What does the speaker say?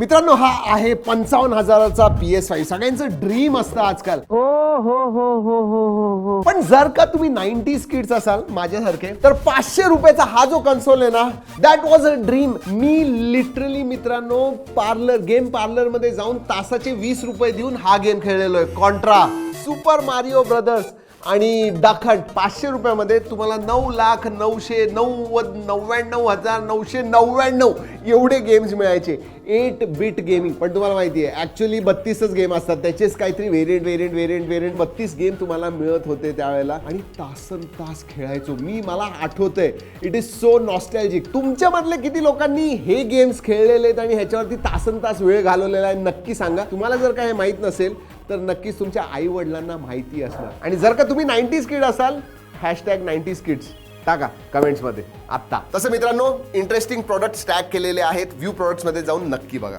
मित्रांनो हा आहे 55,000चा PS5. सगळ्यांचं ड्रीम असतं आजकाल. पण जर का तुम्ही 90s किड्स असाल माझ्यासारखे तर 500 रुपयाचा हा जो कन्सोल आहे ना, that was a dream. Me literally मित्रांनो गेम पार्लर मध्ये जाऊन तासाचे 20 रुपये देऊन हा गेम खेळलेलो आहे. कॉन्ट्रा, सुपर मारिओ ब्रदर्स आणि डखट. 500 रुपयामध्ये तुम्हाला 9,999,999 एवढे गेम्स मिळायचे. 8 बिट गेमिंग. पण तुम्हाला माहिती आहे ऍक्च्युअली 32च गेम असतात, त्याचेच काहीतरी व्हेरियंट 32 गेम तुम्हाला मिळत होते त्यावेळेला आणि तासन तास खेळायचो मी. मला आठवतंय, इट इज सो नॉस्टॅल्जिक. तुमच्या मधले किती लोकांनी हे गेम्स खेळलेले आहेत आणि ह्याच्यावरती तासन तास वेळ घालवलेला आहे नक्की सांगा. तुम्हाला जर का हे माहित नसेल तर नक्कीच तुमच्या आई वडिलांना माहिती असणार. आणि जर का तुम्ही 90s किड असाल, #90s किड्स टाका कमेंट्स मध्ये आत्ता. तसं मित्रांनो इंटरेस्टिंग प्रोडक्ट्स टॅग केलेले आहेत. व्ह्यू प्रोडक्ट्स मध्ये जाऊन नक्की बघा.